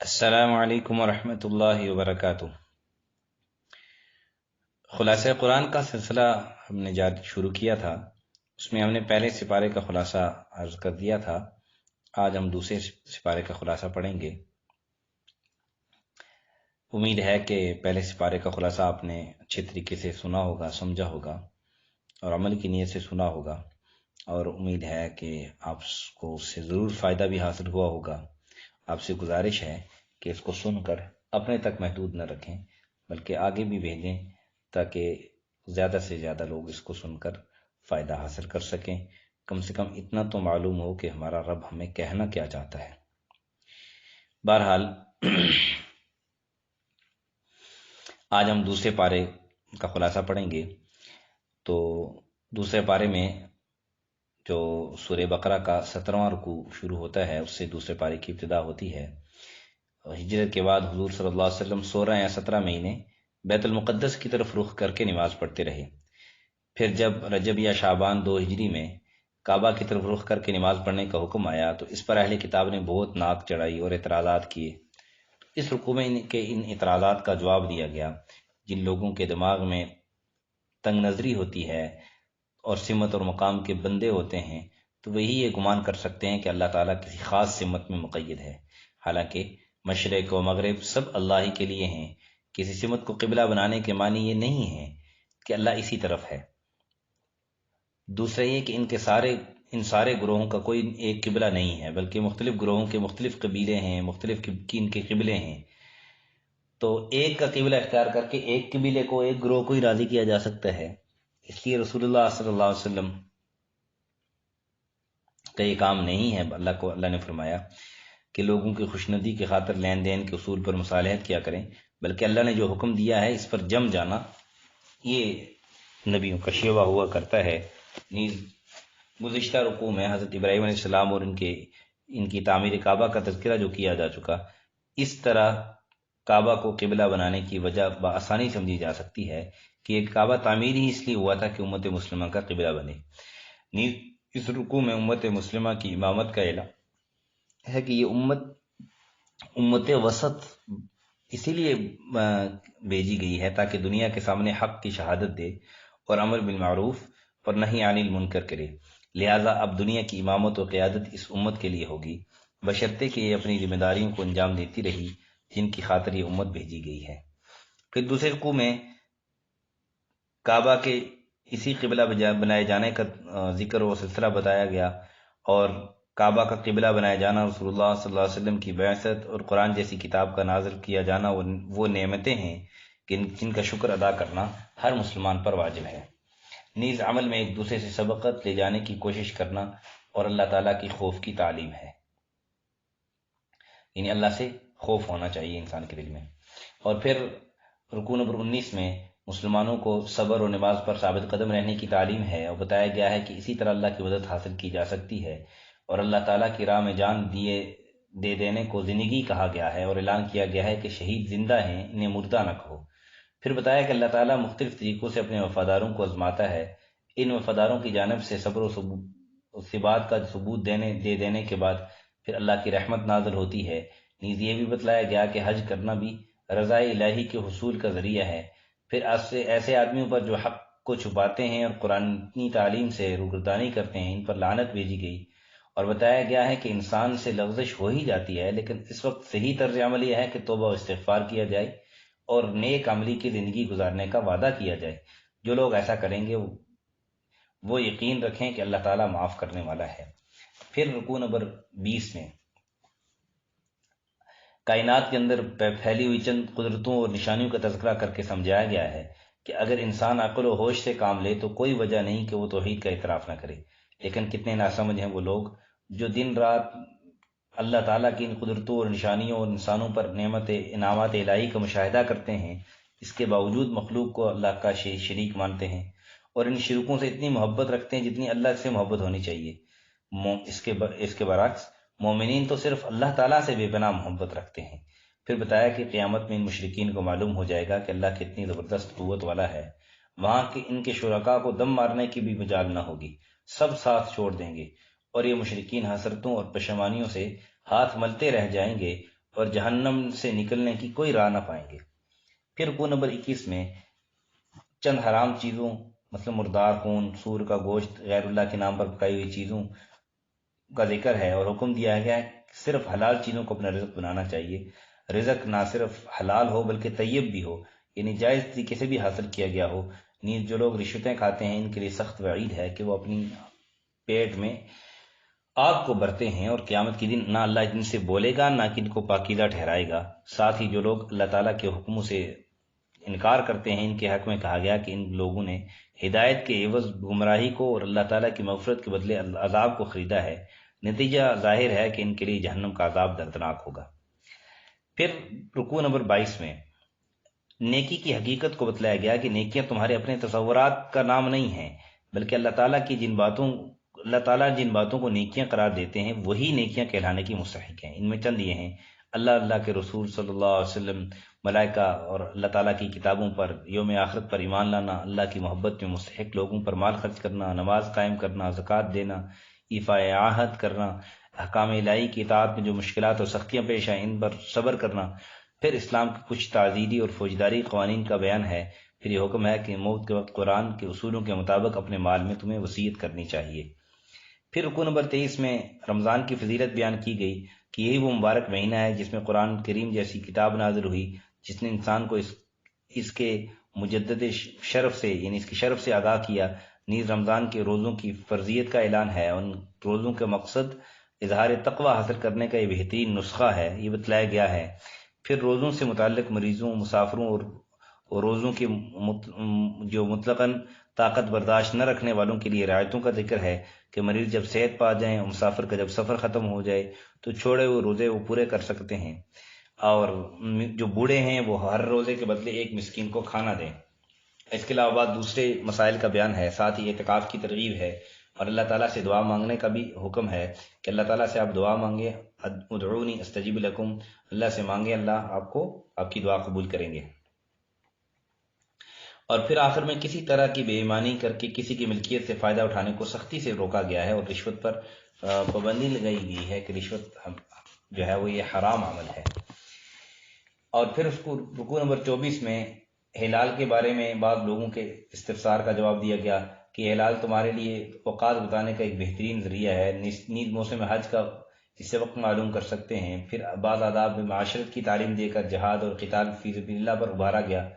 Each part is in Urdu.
السلام علیکم ورحمۃ اللہ وبرکاتہ۔ خلاصہ قرآن کا سلسلہ ہم نے شروع کیا تھا، اس میں ہم نے پہلے سپارے کا خلاصہ عرض کر دیا تھا۔ آج ہم دوسرے سپارے کا خلاصہ پڑھیں گے۔ امید ہے کہ پہلے سپارے کا خلاصہ آپ نے اچھے طریقے سے سنا ہوگا، سمجھا ہوگا اور عمل کی نیت سے سنا ہوگا، اور امید ہے کہ آپ کو اس سے ضرور فائدہ بھی حاصل ہوا ہوگا۔ آپ سے گزارش ہے کہ اس کو سن کر اپنے تک محدود نہ رکھیں، بلکہ آگے بھی بھیجیں تاکہ زیادہ سے زیادہ لوگ اس کو سن کر فائدہ حاصل کر سکیں۔ کم سے کم اتنا تو معلوم ہو کہ ہمارا رب ہمیں کہنا کیا چاہتا ہے۔ بہرحال آج ہم دوسرے پارے کا خلاصہ پڑھیں گے۔ تو دوسرے پارے میں جو سورہ بقرہ کا 17واں رکوع شروع ہوتا ہے، اس سے دوسرے پارے کی ابتدا ہوتی ہے۔ ہجرت کے بعد حضور صلی اللہ علیہ وسلم 16 یا 17 مہینے بیت المقدس کی طرف رخ کر کے نماز پڑھتے رہے۔ پھر جب رجب یا شعبان 2 ہجری میں کعبہ کی طرف رخ کر کے نماز پڑھنے کا حکم آیا تو اس پر اہل کتاب نے بہت ناک چڑھائی اور اعتراضات کیے۔ اس رکوع میں ان اعتراضات کا جواب دیا گیا۔ جن لوگوں کے دماغ میں تنگ نظری ہوتی ہے اور سمت اور مقام کے بندے ہوتے ہیں تو وہی یہ گمان کر سکتے ہیں کہ اللہ تعالیٰ کسی خاص سمت میں مقید ہے، حالانکہ مشرق و مغرب سب اللہ ہی کے لیے ہیں۔ کسی سمت کو قبلہ بنانے کے معنی یہ نہیں ہے کہ اللہ اسی طرف ہے۔ دوسرا یہ کہ ان سارے گروہوں کا کوئی ایک قبلہ نہیں ہے، بلکہ مختلف گروہوں کے مختلف قبیلے ہیں، مختلف ان کے قبلے ہیں۔ تو ایک کا قبلہ اختیار کر کے ایک قبیلے کو، ایک گروہ کو ہی راضی کیا جا سکتا ہے۔ اس لیے رسول اللہ صلی اللہ علیہ وسلم کا یہ کام نہیں ہے۔ اللہ نے فرمایا کہ لوگوں کی خوشنودی کی خاطر لین دین کے اصول پر مصالحت کیا کریں، بلکہ اللہ نے جو حکم دیا ہے اس پر جم جانا یہ نبیوں کا شیوا ہوا کرتا ہے۔ نیز گزشتہ رکوع میں حضرت ابراہیم علیہ السلام اور ان کی تعمیر کعبہ کا تذکرہ جو کیا جا چکا، اس طرح کعبہ کو قبلہ بنانے کی وجہ بآسانی سمجھی جا سکتی ہے کہ یہ کعبہ تعمیر ہی اس لیے ہوا تھا کہ امت مسلمہ کا قبلہ بنے۔ نیز اس رکوع میں امت مسلمہ کی امامت کا اعلان ہے کہ یہ امت وسط اسی لیے بھیجی گئی ہے تاکہ دنیا کے سامنے حق کی شہادت دے اور امر بالمعروف اور نہی عن المنکر کرے۔ لہٰذا اب دنیا کی امامت و قیادت اس امت کے لیے ہوگی، بشرطے کہ یہ اپنی ذمہ داریوں کو انجام دیتی رہی جن کی خاطر یہ امت بھیجی گئی ہے۔ پھر دوسرے رکوع میں کعبہ کے اسی قبلہ بنائے جانے کا ذکر و سلسلہ بتایا گیا، اور کعبہ کا قبلہ بنائے جانا رسول اللہ صلی اللہ علیہ وسلم کی بعثت اور قرآن جیسی کتاب کا نازل کیا جانا وہ نعمتیں ہیں جن کا شکر ادا کرنا ہر مسلمان پر واجب ہے۔ نیز عمل میں ایک دوسرے سے سبقت لے جانے کی کوشش کرنا اور اللہ تعالیٰ کی خوف کی تعلیم ہے، یعنی اللہ سے خوف ہونا چاہیے انسان کے دل میں۔ اور پھر رکوع نمبر 19 میں مسلمانوں کو صبر اور نماز پر ثابت قدم رہنے کی تعلیم ہے، اور بتایا گیا ہے کہ اسی طرح اللہ کی مدد حاصل کی جا سکتی ہے، اور اللہ تعالیٰ کی راہ میں جان دے دینے کو زندگی کہا گیا ہے، اور اعلان کیا گیا ہے کہ شہید زندہ ہیں، انہیں مردہ نہ کہو۔ پھر بتایا کہ اللہ تعالیٰ مختلف طریقوں سے اپنے وفاداروں کو آزماتا ہے۔ ان وفاداروں کی جانب سے صبر و ثبات کا ثبوت دے دینے کے بعد پھر اللہ کی رحمت نازل ہوتی ہے۔ نیز یہ بھی بتلایا گیا کہ حج کرنا بھی رضا الہی کے حصول کا ذریعہ ہے۔ پھر ایسے آدمیوں پر جو حق کو چھپاتے ہیں اور قرآنی تعلیم سے روگردانی کرتے ہیں، ان پر لعنت بھیجی گئی، اور بتایا گیا ہے کہ انسان سے لغزش ہو ہی جاتی ہے، لیکن اس وقت صحیح طرز عمل یہ ہے کہ توبہ و استغفار کیا جائے اور نیک عملی کی زندگی گزارنے کا وعدہ کیا جائے۔ جو لوگ ایسا کریں گے وہ یقین رکھیں کہ اللہ تعالیٰ معاف کرنے والا ہے۔ پھر رکوع نمبر 20 میں کائنات کے اندر پھیلی ہوئی چند قدرتوں اور نشانیوں کا تذکرہ کر کے سمجھایا گیا ہے کہ اگر انسان عقل و ہوش سے کام لے تو کوئی وجہ نہیں کہ وہ توحید کا اعتراف نہ کرے۔ لیکن کتنے ناسمجھ ہیں وہ لوگ جو دن رات اللہ تعالیٰ کی ان قدرتوں اور نشانیوں اور انسانوں پر انعامات الہی کا مشاہدہ کرتے ہیں، اس کے باوجود مخلوق کو اللہ کا شریک مانتے ہیں، اور ان شرکوں سے اتنی محبت رکھتے ہیں جتنی اللہ سے محبت ہونی چاہیے۔ اس کے برعکس مومنین تو صرف اللہ تعالیٰ سے بے پناہ محبت رکھتے ہیں۔ پھر بتایا کہ قیامت میں ان مشرکین کو معلوم ہو جائے گا کہ اللہ کتنی زبردست قوت والا ہے، وہاں کہ ان کے شرکاء کو دم مارنے کی بھی مجال نہ ہوگی، سب ساتھ چھوڑ دیں گے، اور یہ مشرکین حسرتوں اور پشیمانیوں سے ہاتھ ملتے رہ جائیں گے اور جہنم سے نکلنے کی کوئی راہ نہ پائیں گے۔ پھر رکوع نمبر 21 میں چند حرام چیزوں مثلا مردار خون، سور کا گوشت، غیر اللہ کے نام پر پکائی ہوئی چیزوں کا ذکر ہے، اور حکم دیا گیا ہے کہ صرف حلال چیزوں کو اپنا رزق بنانا چاہیے۔ رزق نہ صرف حلال ہو بلکہ طیب بھی ہو، یعنی جائز طریقے سے بھی حاصل کیا گیا ہو۔ نیز جو لوگ رشوتیں کھاتے ہیں ان کے لیے سخت وعید ہے کہ وہ اپنی پیٹ میں آگ کو بھرتے ہیں، اور قیامت کے دن نہ اللہ ان سے بولے گا نہ کہ ان کو پاکیزہ ٹھہرائے گا۔ ساتھ ہی جو لوگ اللہ تعالیٰ کے حکموں سے انکار کرتے ہیں ان کے حق میں کہا گیا کہ ان لوگوں نے ہدایت کے عوض گمراہی کو اور اللہ تعالیٰ کی مغفرت کے بدلے عذاب کو خریدا ہے۔ نتیجہ ظاہر ہے کہ ان کے لیے جہنم کا عذاب دردناک ہوگا۔ پھر رکوع نمبر 22 میں نیکی کی حقیقت کو بتلایا گیا کہ نیکیاں تمہارے اپنے تصورات کا نام نہیں ہیں، بلکہ اللہ تعالیٰ جن باتوں کو نیکیاں قرار دیتے ہیں وہی نیکیاں کہلانے کی مستحق ہیں۔ ان میں چند یہ ہیں: اللہ کے رسول صلی اللہ علیہ وسلم، ملائکہ اور اللہ تعالیٰ کی کتابوں پر، یوم آخرت پر ایمان لانا، اللہ کی محبت میں مستحق لوگوں پر مال خرچ کرنا، نماز قائم کرنا، زکوٰۃ دینا، ایفاء عہد کرنا، احکام الہی کی اطاعت میں جو مشکلات اور سختیاں پیش آئیں ان پر صبر کرنا۔ پھر اسلام کے کچھ تعزیری اور فوجداری قوانین کا بیان ہے۔ پھر یہ حکم ہے کہ موت کے وقت قرآن کے اصولوں کے مطابق اپنے مال میں تمہیں وصیت کرنی چاہیے۔ پھر رکوع نمبر 23 میں رمضان کی فضیلت بیان کی گئی کہ یہی وہ مبارک مہینہ ہے جس میں قرآن کریم جیسی کتاب نازل ہوئی، جس نے انسان کو اس کے مجدد شرف سے یعنی اس کے شرف سے آگاہ کیا۔ نیز رمضان کے روزوں کی فرضیت کا اعلان ہے، ان روزوں کا مقصد اظہار تقوی حاصل کرنے کا یہ بہترین نسخہ ہے، یہ بتلایا گیا ہے۔ پھر روزوں سے متعلق مریضوں، مسافروں اور روزوں کے جو مطلقاً طاقت برداشت نہ رکھنے والوں کے لیے رعایتوں کا ذکر ہے کہ مریض جب صحت پا جائیں اور مسافر کا جب سفر ختم ہو جائے تو چھوڑے ہوئے روزے وہ پورے کر سکتے ہیں، اور جو بوڑھے ہیں وہ ہر روزے کے بدلے ایک مسکین کو کھانا دیں۔ اس کے علاوہ دوسرے مسائل کا بیان ہے، ساتھ ہی اعتکاف کی ترغیب ہے، اور اللہ تعالیٰ سے دعا مانگنے کا بھی حکم ہے کہ اللہ تعالیٰ سے آپ دعا مانگے، ادعونی استجب لکم، اللہ سے مانگے، اللہ آپ کو آپ کی دعا قبول کریں گے۔ اور پھر آخر میں کسی طرح کی بے ایمانی کر کے کسی کی ملکیت سے فائدہ اٹھانے کو سختی سے روکا گیا ہے، اور رشوت پر پابندی لگائی گئی ہے کہ رشوت جو ہے وہ یہ حرام عمل ہے۔ اور پھر اس کو رکوع نمبر 24 میں ہلال کے بارے میں بعض لوگوں کے استفسار کا جواب دیا گیا کہ ہلال تمہارے لیے اوقات بتانے کا ایک بہترین ذریعہ ہے، نیز موسم حج کا اس سے وقت معلوم کر سکتے ہیں۔ پھر بعض آداب میں معاشرت کی تعلیم دے کر جہاد اور قتال فی سبیل اللہ پر ابھارا گیا،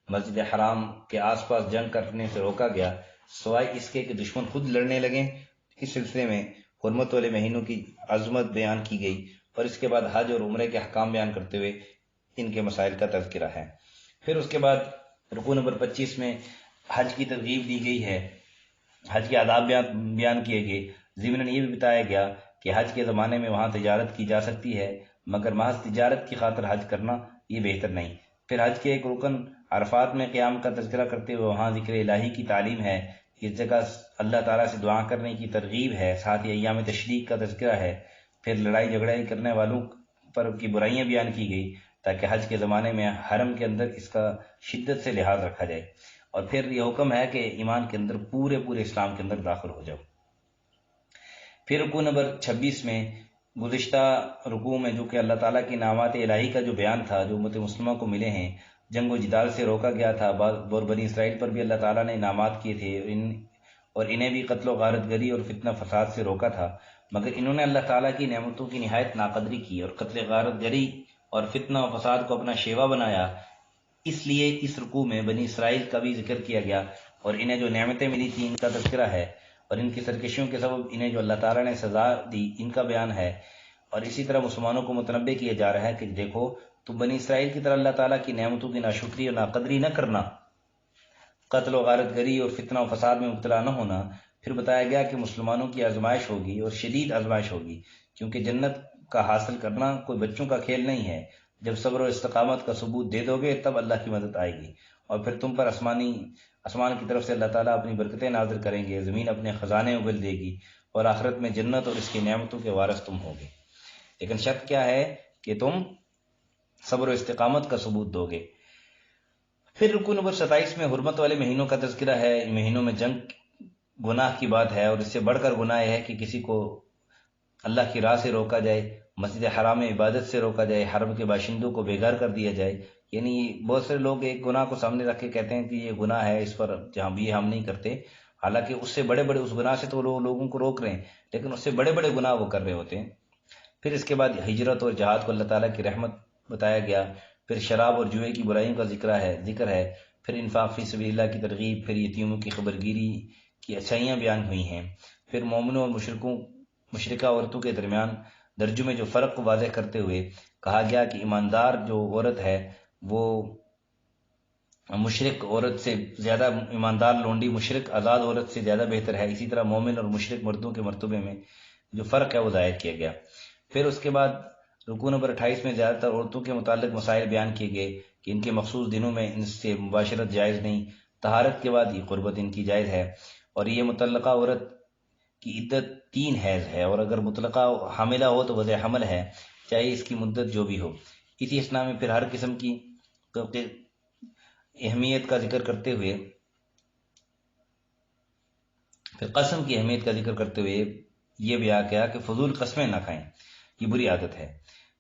مسجد حرام کے آس پاس جنگ کرنے سے روکا گیا، سوائے اس کے کہ دشمن خود لڑنے لگیں۔ اس سلسلے میں حرمت والے مہینوں کی عظمت بیان کی گئی، اور اس کے بعد حج اور عمرے کے احکام بیان کرتے ہوئے ان کے مسائل کا تذکرہ ہے۔ پھر اس کے بعد رکوع نمبر 25 میں حج کی ترغیب دی گئی ہے، حج کے آداب بیان کیے گئے، ضمناً یہ بھی بتایا گیا کہ حج کے زمانے میں وہاں تجارت کی جا سکتی ہے، مگر محض تجارت کی خاطر حج کرنا یہ بہتر نہیں۔ پھر حج کے ایک رکن عرفات میں قیام کا تذکرہ کرتے ہوئے وہاں ذکر الہی کی تعلیم ہے، اس جگہ اللہ تعالیٰ سے دعا کرنے کی ترغیب ہے، ساتھ ہی ایام تشریق کا تذکرہ ہے۔ پھر لڑائی جھگڑائی کرنے والوں پر کی برائیاں بیان کی گئی تاکہ حج کے زمانے میں حرم کے اندر اس کا شدت سے لحاظ رکھا جائے، اور پھر یہ حکم ہے کہ ایمان کے اندر پورے اسلام کے اندر داخل ہو جاؤ۔ پھر رکوع نمبر 26 میں گزشتہ رکوع میں جو کہ اللہ تعالیٰ کی انعامات الہی کا جو بیان تھا جو امت مسلمہ کو ملے ہیں، جنگ و جدال سے روکا گیا تھا، اور بنی اسرائیل پر بھی اللہ تعالیٰ نے انعامات کیے تھے، اور انہیں بھی قتل و غارت گری اور فتنہ فساد سے روکا تھا، مگر انہوں نے اللہ تعالیٰ کی نعمتوں کی نہایت ناقدری کی اور قتل غارت گری اور فتنہ و فساد کو اپنا شیوا بنایا۔ اس لیے اس رکوع میں بنی اسرائیل کا بھی ذکر کیا گیا، اور انہیں جو نعمتیں ملی تھیں ان کا تذکرہ ہے، اور ان کی سرکشیوں کے سبب انہیں جو اللہ تعالیٰ نے سزا دی ان کا بیان ہے۔ اور اسی طرح مسلمانوں کو متنبہ کیا جا رہا ہے کہ دیکھو تم بنی اسرائیل کی طرح اللہ تعالیٰ کی نعمتوں کی ناشکری اور ناقدری نہ کرنا، قتل و غارت گری اور فتنہ و فساد میں مبتلا نہ ہونا۔ پھر بتایا گیا کہ مسلمانوں کی آزمائش ہوگی اور شدید آزمائش ہوگی، کیونکہ جنت کا حاصل کرنا کوئی بچوں کا کھیل نہیں ہے۔ جب صبر و استقامت کا ثبوت دے دو گے تب اللہ کی مدد آئے گی، اور پھر تم پر آسمان کی طرف سے اللہ تعالیٰ اپنی برکتیں نازل کریں گے، زمین اپنے خزانے اگل دے گی، اور آخرت میں جنت اور اس کی نعمتوں کے وارث تم ہوگے۔ لیکن شرط کیا ہے کہ تم صبر و استقامت کا ثبوت دو گے۔ پھر رکوع نمبر 27 میں حرمت والے مہینوں کا تذکرہ ہے۔ ان مہینوں میں جنگ گناہ کی بات ہے، اور اس سے بڑھ کر گناہ ہے کہ کسی کو اللہ کی راہ سے روکا جائے۔ مسجد حرام میں عبادت سے روکا جائے، حرم کے باشندوں کو بیگار کر دیا جائے. یعنی بہت سے لوگ ایک گناہ کو سامنے رکھ کے کہتے ہیں کہ یہ گناہ ہے، اس پر جہاں بھی ہم نہیں کرتے، حالانکہ اس سے بڑے بڑے اس گناہ سے تو لوگوں کو روک رہے ہیں، لیکن اس سے بڑے بڑے گناہ وہ کر رہے ہوتے ہیں. پھر اس کے بعد ہجرت اور جہاد کو اللہ تعالیٰ کی رحمت بتایا گیا. پھر شراب اور جوئے کی برائیوں کا ذکر ہے. پھر انفاق فی سبیل اللہ کی ترغیب، پھر یتیموں کی خبرگیری کی اچھائیاں بیان ہوئی ہیں. پھر مومنوں اور مشرکہ عورتوں کے درمیان درجوں میں جو فرق کو واضح کرتے ہوئے کہا گیا کہ ایماندار جو عورت ہے وہ مشرک عورت سے زیادہ، ایماندار لونڈی مشرک آزاد عورت سے زیادہ بہتر ہے. اسی طرح مومن اور مشرک مردوں کے مرتبے میں جو فرق ہے وہ ظاہر کیا گیا. پھر اس کے بعد رکوع نمبر 28 میں زیادہ تر عورتوں کے متعلق مسائل بیان کیے گئے کہ ان کے مخصوص دنوں میں ان سے مباشرت جائز نہیں، طہارت کے بعد یہ قربت ان کی جائز ہے، اور یہ مطلقہ عورت کی عدت 3 حیض ہے، اور اگر مطلقہ حاملہ ہو تو وضع حمل ہے، چاہے اس کی مدت جو بھی ہو. اسی اسنا میں پھر ہر قسم کی اہمیت کا ذکر کرتے ہوئے یہ بھی آ گیا کہ فضول قسمیں نہ کھائیں، یہ بری عادت ہے.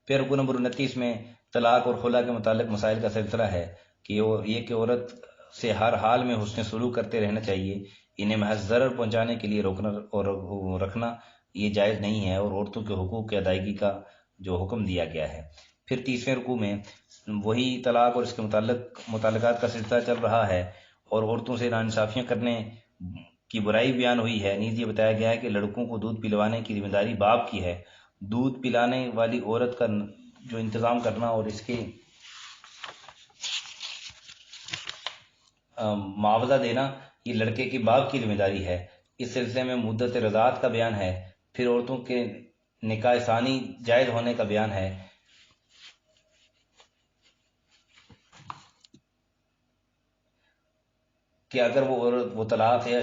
پھر رکوع نمبر 29 میں طلاق اور خلا کے متعلق مسائل کا سلسلہ ہے کہ یہ کہ عورت سے ہر حال میں حسن سلوک کرتے رہنا چاہیے، انہیں محض ضرر پہنچانے کے لیے روکنا اور رکھنا یہ جائز نہیں ہے، اور عورتوں کے حقوق کی ادائیگی کا جو حکم دیا گیا ہے. پھر 30ویں رکوع میں وہی طلاق اور اس کے متعلقات کا سلسلہ چل رہا ہے، اور عورتوں سے ناانصافیاں کرنے کی برائی بیان ہوئی ہے. نیز یہ بتایا گیا ہے کہ لڑکوں کو دودھ پلوانے کی ذمہ داری باپ کی ہے. دودھ پلانے والی عورت کا جو انتظام کرنا اور اس کے معاوضہ دینا یہ لڑکے کے باپ کی ذمہ داری ہے. اس سلسلے میں مدت رضاعت کا بیان ہے. پھر عورتوں کے نکاح ثانی جائز ہونے کا بیان ہے کہ اگر وہ طلاق یا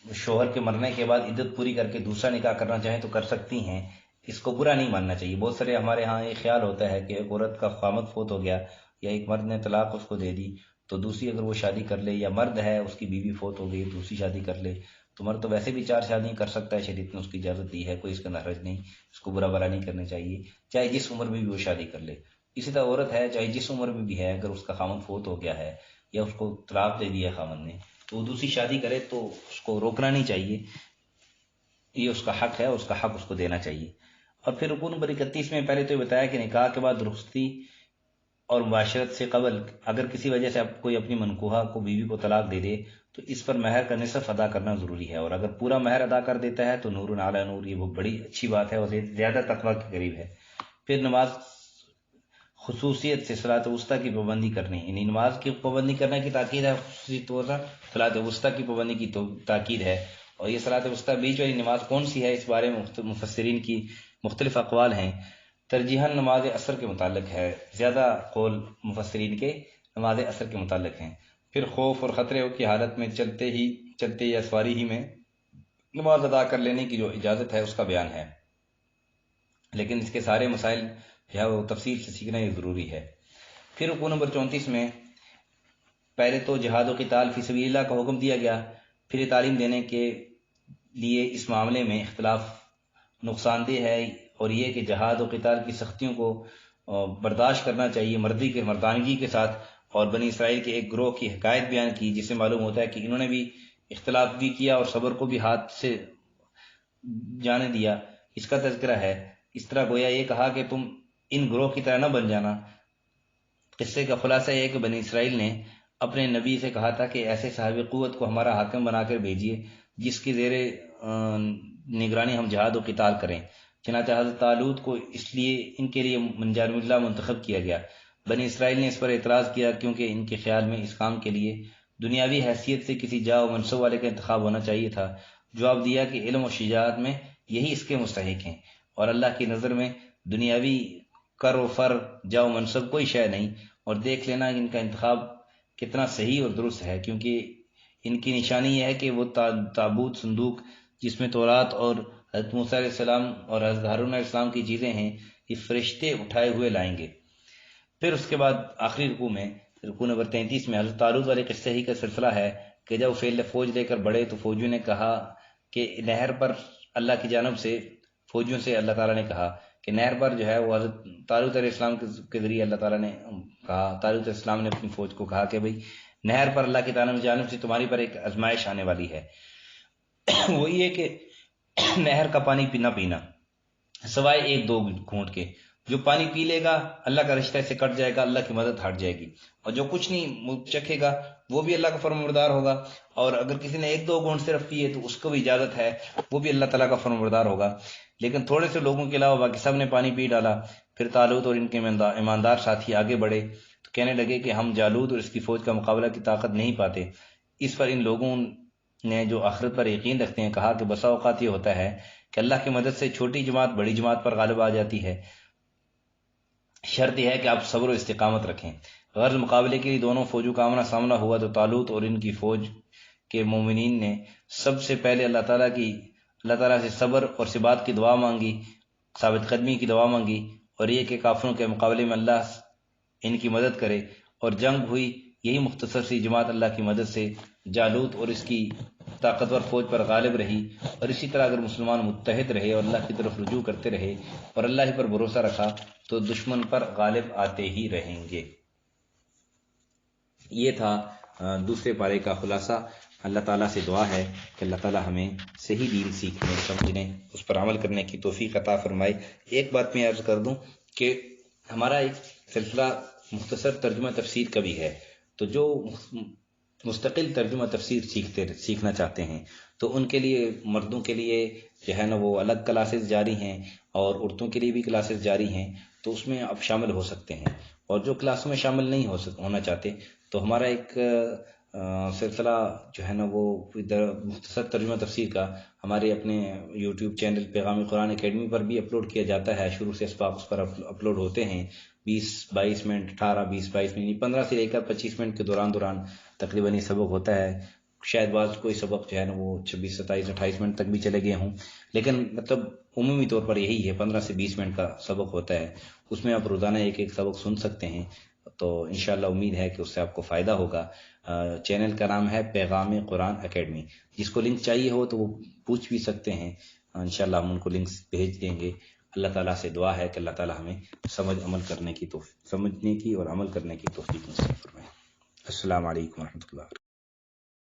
شوہر کے مرنے کے بعد عدت پوری کر کے دوسرا نکاح کرنا چاہیں تو کر سکتی ہیں. اس کو برا نہیں ماننا چاہیے. بہت سارے ہمارے ہاں یہ خیال ہوتا ہے کہ ایک عورت کا خامد فوت ہو گیا یا ایک مرد نے طلاق اس کو دے دی تو دوسری اگر وہ شادی کر لے، یا مرد ہے اس کی بیوی فوت ہو گئی دوسری شادی کر لے، تو مرد تو ویسے بھی 4 شادیاں کر سکتا ہے، شریعت نے اس کی اجازت دی ہے، کوئی اس کا حرج نہیں، اس کو برا نہیں کرنا چاہیے، چاہے جس عمر میں بھی وہ شادی کر لے. اسی طرح عورت ہے چاہے جس عمر میں بھی ہے، اگر اس کا خامد فوت ہو گیا ہے یا اس کو طلاق دے دیا خامد نے تو وہ دوسری شادی کرے تو اس کو روکنا نہیں چاہیے، یہ اس کا حق ہے، اس کا حق اس کو دینا چاہیے. اور پھر رکوع نمبر 31 میں پہلے تو یہ بتایا کہ نکاح کے بعد رخصتی اور مباشرت سے قبل اگر کسی وجہ سے کوئی اپنی منکوحہ کو بیوی کو طلاق دے دے تو اس پر مہر کا نصف ادا کرنا ضروری ہے، اور اگر پورا مہر ادا کر دیتا ہے تو نور علی نور، یہ وہ بڑی اچھی بات ہے اور زیادہ تقویٰ کے قریب ہے. پھر نماز خصوصیت سے صلاۃ وسطیٰ کی پابندی کرنی، یعنی نماز کی پابندی کرنے کی تاکید ہے، خصوصی طور پر صلاۃ وسطیٰ کی پابندی کی تاکید ہے. اور یہ صلاۃ وسطیٰ بیچ والی نماز کون سی ہے، اس بارے میں مفسرین کی مختلف اقوال ہیں. ترجیحاً نماز عصر کے متعلق ہے، زیادہ قول مفسرین کے نماز عصر کے متعلق ہیں. پھر خوف اور خطرے کی حالت میں چلتے یا سواری ہی میں نماز ادا کر لینے کی جو اجازت ہے اس کا بیان ہے، لیکن اس کے سارے مسائل وہ تفصیل سے سیکھنا یہ ضروری ہے. پھر رکوع نمبر 34 میں پہلے تو جہاد و قتال فی سبیل اللہ کا حکم دیا گیا. پھر یہ تعلیم دینے کے لیے اس معاملے میں اختلاف نقصان دہ ہے، اور یہ کہ جہاد و قتال کی سختیوں کو برداشت کرنا چاہیے مردانگی کے ساتھ. اور بنی اسرائیل کے ایک گروہ کی حکایت بیان کی جس سے معلوم ہوتا ہے کہ انہوں نے بھی اختلاف بھی کیا اور صبر کو بھی ہاتھ سے جانے دیا، اس کا تذکرہ ہے. اس طرح گویا یہ کہا کہ تم ان گروہ کی طرح نہ بن جانا. قصے کا خلاصہ یہ ہے کہ بنی اسرائیل نے اپنے نبی سے کہا تھا کہ ایسے صاحب قوت کو ہمارا حاکم بنا کر بھیجیے جس کی زیر نگرانی ہم جہاد و قتال کریں. چنانچہ حضرت طالوت کو اس لیے ان کے لیے من جانب اللہ منتخب کیا گیا. بنی اسرائیل نے اس پر اعتراض کیا کیونکہ ان کے خیال میں اس کام کے لیے دنیاوی حیثیت سے کسی جاہ و منصب والے کا انتخاب ہونا چاہیے تھا. جواب دیا کہ علم و شجاعت میں یہی اس کے مستحق ہیں، اور اللہ کی نظر میں دنیاوی کر و فر جاہ و منصب کوئی شے نہیں، اور دیکھ لینا ان کا انتخاب کتنا صحیح اور درست ہے، کیونکہ ان کی نشانی یہ ہے کہ وہ تابوت صندوق جس میں تورات اور حضرت موسیٰ علیہ السلام اور حضرت ہارون علیہ السلام کی چیزیں ہیں یہ فرشتے اٹھائے ہوئے لائیں گے. پھر اس کے بعد آخری رکوع نمبر 33 میں حضرت طالوت والے قصے ہی کا سلسلہ ہے کہ جب فوج لے کر بڑھے تو فوجیوں نے کہا کہ نہر پر اللہ کی جانب سے فوجیوں سے اللہ تعالیٰ نے کہا کہ نہر پر جو ہے وہ حضرت طالوت علیہ السلام کے ذریعے اللہ تعالیٰ نے کہا، طالوت علیہ السلام نے اپنی فوج کو کہا کہ بھئی نہر پر اللہ کی تعالیٰ کی جانب سے تمہاری پر ایک آزمائش آنے والی ہے، وہ یہ کہ نہر کا پانی پینا سوائے ایک دو گھونٹ کے، جو پانی پی لے گا اللہ کا رشتہ سے کٹ جائے گا، اللہ کی مدد ہٹ جائے گی، اور جو کچھ نہیں چکھے گا وہ بھی اللہ کا فرمانبردار ہوگا، اور اگر کسی نے ایک دو گھونٹ صرف پیے تو اس کو بھی اجازت ہے، وہ بھی اللہ تعالیٰ کا فرمانبردار ہوگا۔ لیکن تھوڑے سے لوگوں کے علاوہ باقی سب نے پانی پی ڈالا۔ پھر طالوت اور ان کے ایماندار ساتھی آگے بڑھے تو کہنے لگے کہ ہم جالوت اور اس کی فوج کا مقابلہ کی طاقت نہیں پاتے۔ اس پر ان لوگوں نے جو آخرت پر یقین رکھتے ہیں کہا کہ بسا اوقات یہ ہوتا ہے کہ اللہ کی مدد سے چھوٹی جماعت بڑی جماعت پر غالب آ جاتی ہے، شرط یہ ہے کہ آپ صبر و استقامت رکھیں۔ غرض مقابلے کے لیے دونوں فوجوں کا آمنا سامنا ہوا تو طالوت اور ان کی فوج کے مومنین نے سب سے پہلے اللہ تعالیٰ سے صبر اور ثبات کی دعا مانگی، ثابت قدمی کی دعا مانگی، اور یہ کہ کافروں کے مقابلے میں اللہ ان کی مدد کرے، اور جنگ ہوئی۔ یہی مختصر سی جماعت اللہ کی مدد سے جالوت اور اس کی طاقتور فوج پر غالب رہی، اور اسی طرح اگر مسلمان متحد رہے اور اللہ کی طرف رجوع کرتے رہے اور اللہ ہی پر بھروسہ رکھا تو دشمن پر غالب آتے ہی رہیں گے۔ یہ تھا دوسرے پارے کا خلاصہ۔ اللہ تعالیٰ سے دعا ہے کہ اللہ تعالیٰ ہمیں صحیح دین سیکھنے، سمجھنے، اس پر عمل کرنے کی توفیق عطا فرمائے۔ ایک بات میں عرض کر دوں کہ ہمارا ایک سلسلہ مختصر ترجمہ تفسیر کا بھی ہے، تو جو مستقل ترجمہ تفسیر سیکھنا چاہتے ہیں تو ان کے لیے، مردوں کے لیے جو ہے نا وہ الگ کلاسز جاری ہیں، اور عورتوں کے لیے بھی کلاسز جاری ہیں، تو اس میں آپ شامل ہو سکتے ہیں۔ اور جو کلاسوں میں شامل نہیں ہونا چاہتے تو ہمارا ایک سلسلہ جو ہے نا وہ مختصر ترجمہ تفسیر کا ہمارے اپنے یوٹیوب چینل پیغام قرآن اکیڈمی پر بھی اپلوڈ کیا جاتا ہے۔ شروع سے اسباق اس پر اپلوڈ ہوتے ہیں، 20-22 منٹ، 18-20-22 منٹ، 15 سے لے کر 25 منٹ کے دوران تقریباً یہ سبق ہوتا ہے۔ شاید بعض کوئی سبق جو ہے نا وہ 26، 27، 28 منٹ تک بھی چلے گئے ہوں، لیکن مطلب عمومی طور پر یہی ہے، 15 سے 20 منٹ کا سبق ہوتا ہے۔ اس میں آپ روزانہ ایک سبق سن سکتے ہیں، تو انشاءاللہ امید ہے کہ اس سے آپ کو فائدہ ہوگا۔ چینل کا نام ہے پیغام قرآن اکیڈمی۔ جس کو لنک چاہیے ہو تو وہ پوچھ بھی سکتے ہیں، انشاءاللہ ہم ان کو لنکس بھیج دیں گے۔ اللہ تعالیٰ سے دعا ہے کہ اللہ تعالیٰ ہمیں سمجھنے کی اور عمل کرنے کی توفیق نصیب فرمائے۔ السلام علیکم ورحمۃ اللہ۔